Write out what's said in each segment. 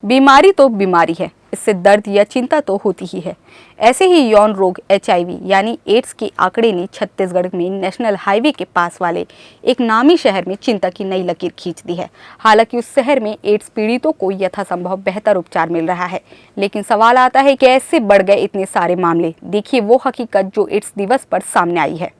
बीमारी तो बीमारी है, इससे दर्द या चिंता तो होती ही है। ऐसे ही यौन रोग एचआईवी यानी एड्स के आंकड़े ने छत्तीसगढ़ में नेशनल हाईवे के पास वाले एक नामी शहर में चिंता की नई लकीर खींच दी है। हालांकि उस शहर में एड्स पीड़ितों को यथासंभव बेहतर उपचार मिल रहा है, लेकिन सवाल आता है कैसे बढ़ गए इतने सारे मामले। देखिए वो हकीकत जो एड्स दिवस पर सामने आई है।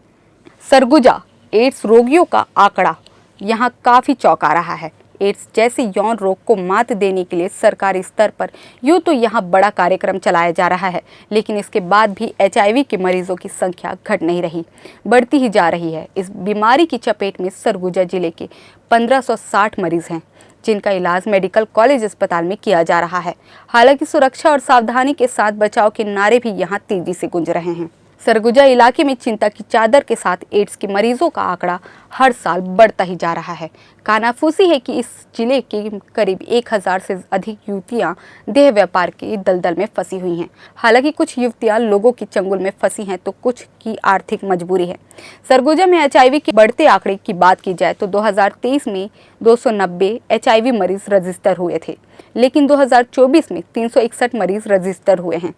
सरगुजा एड्स रोगियों का आंकड़ा यहाँ काफी चौंका रहा है। एड्स जैसे यौन रोग को मात देने के लिए सरकारी स्तर पर यूँ तो यहाँ बड़ा कार्यक्रम चलाया जा रहा है, लेकिन इसके बाद भी एचआईवी के मरीजों की संख्या घट नहीं रही, बढ़ती ही जा रही है। इस बीमारी की चपेट में सरगुजा जिले के 1560 मरीज हैं, जिनका इलाज मेडिकल कॉलेज अस्पताल में किया जा रहा है। हालांकि सुरक्षा और सावधानी के साथ बचाव के नारे भी यहाँ तेजी से गूंज रहे हैं। सरगुजा इलाके में चिंता की चादर के साथ एड्स के मरीजों का आंकड़ा हर साल बढ़ता ही जा रहा है। कानाफूसी है कि इस जिले के करीब 1000 से अधिक युवतियां देह व्यापार के दलदल में फंसी हुई हैं। हालांकि कुछ युवतियां लोगों की चंगुल में फंसी हैं तो कुछ की आर्थिक मजबूरी है। सरगुजा में एचआईवी के बढ़ते आंकड़े की बात की जाए तो 2023 में 290 एचआईवी मरीज रजिस्टर हुए थे, लेकिन 2024 में 361 मरीज रजिस्टर हुए हैं।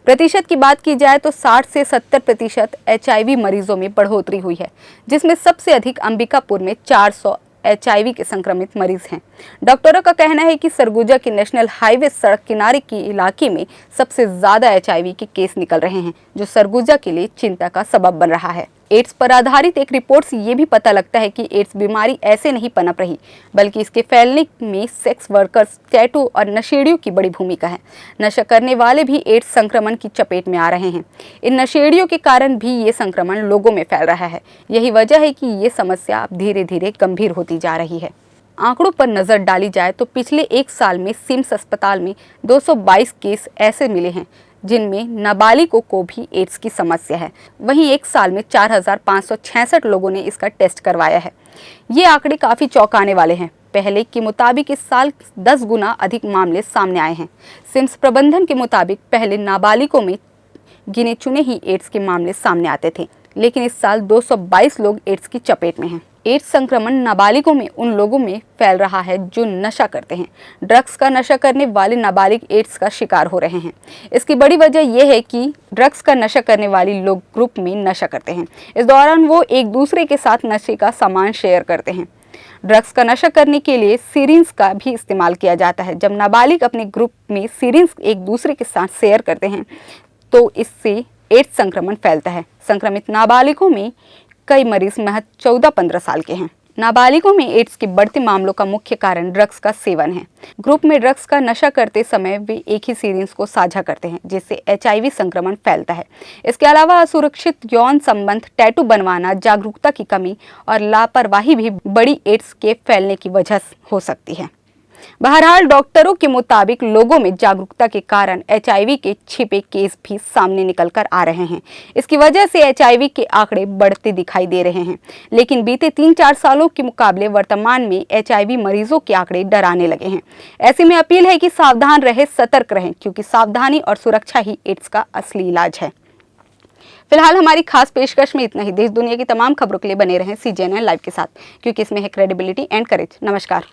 प्रतिशत की बात की जाए तो 60 से 70% एचआईवी मरीजों में बढ़ोतरी हुई है, जिसमें सबसे अधिक अंबिकापुर में 400 एचआईवी के संक्रमित मरीज हैं। डॉक्टरों का कहना है कि सरगुजा के नेशनल हाईवे सड़क किनारे के इलाके में सबसे ज्यादा एचआईवी के केस निकल रहे हैं, जो सरगुजा के लिए चिंता का सबब बन रहा है। एड्स पर आधारित एक रिपोर्ट से ये भी पता लगता है कि एड्स बीमारी ऐसे नहीं पनप रही, बल्कि इसके फैलने में सेक्स वर्कर्स, टैटू और नशेड़ियों की बड़ी भूमिका है। नशा करने वाले भी एड्स संक्रमण की चपेट में आ रहे हैं। इन नशेड़ियों के कारण भी ये संक्रमण लोगों में फैल रहा है। यही वजह है कि ये समस्या अब धीरे धीरे गंभीर होती जा रही है। आंकड़ों पर नजर डाली जाए तो पिछले एक साल में सिम्स अस्पताल में 222 केस ऐसे मिले हैं जिनमें नाबालिगों को भी एड्स की समस्या है। वहीं एक साल में 4566 लोगों ने इसका टेस्ट करवाया है। ये आंकड़े काफ़ी चौंकाने वाले हैं। पहले के मुताबिक इस साल 10 गुना अधिक मामले सामने आए हैं। सिम्स प्रबंधन के मुताबिक पहले नाबालिगों में गिने चुने ही एड्स के मामले सामने आते थे, लेकिन इस साल 222 लोग एड्स की चपेट में हैं। एड्स संक्रमण नाबालिगों में उन लोगों में फैल रहा है जो नशा करते हैं। ड्रग्स का नशा करने वाले नाबालिग एड्स का शिकार हो रहे हैं। इसकी बड़ी वजह यह है कि ड्रग्स का नशा करने वाले लोग ग्रुप में नशा करते हैं। इस दौरान वो एक दूसरे के साथ नशे का सामान शेयर करते हैं। ड्रग्स का नशा करने के लिए सिरिंज का भी इस्तेमाल किया जाता है। जब नाबालिग अपने ग्रुप में सिरिंज एक दूसरे के साथ शेयर करते हैं तो इससे एड्स संक्रमण फैलता है। संक्रमित नाबालिगों में कई मरीज महज 14-15 साल के हैं। नाबालिगों में एड्स के बढ़ते मामलों का मुख्य कारण ड्रग्स का सेवन है। ग्रुप में ड्रग्स का नशा करते समय वे एक ही सिरिंज को साझा करते हैं, जिससे एचआईवी संक्रमण फैलता है। इसके अलावा असुरक्षित यौन संबंध, टैटू बनवाना, जागरूकता की कमी और लापरवाही भी बड़ी एड्स के फैलने की वजह हो सकती है। बहरहाल डॉक्टरों के मुताबिक लोगों में जागरूकता के कारण एचआईवी के छिपे केस भी सामने निकल कर आ रहे हैं। इसकी वजह से एचआईवी के आंकड़े बढ़ते दिखाई दे रहे हैं, लेकिन बीते 3-4 सालों के मुकाबले वर्तमान में एचआईवी मरीजों के आंकड़े डराने लगे हैं। ऐसे में अपील है कि सावधान रहे, सतर्क रहें, क्योंकि सावधानी और सुरक्षा ही एड्स का असली इलाज है। फिलहाल हमारी खास पेशकश में इतना ही। देश दुनिया की तमाम खबरों के लिए बने रहें CGNN लाइव के साथ, क्योंकि इसमें है क्रेडिबिलिटी एंड करेज। नमस्कार।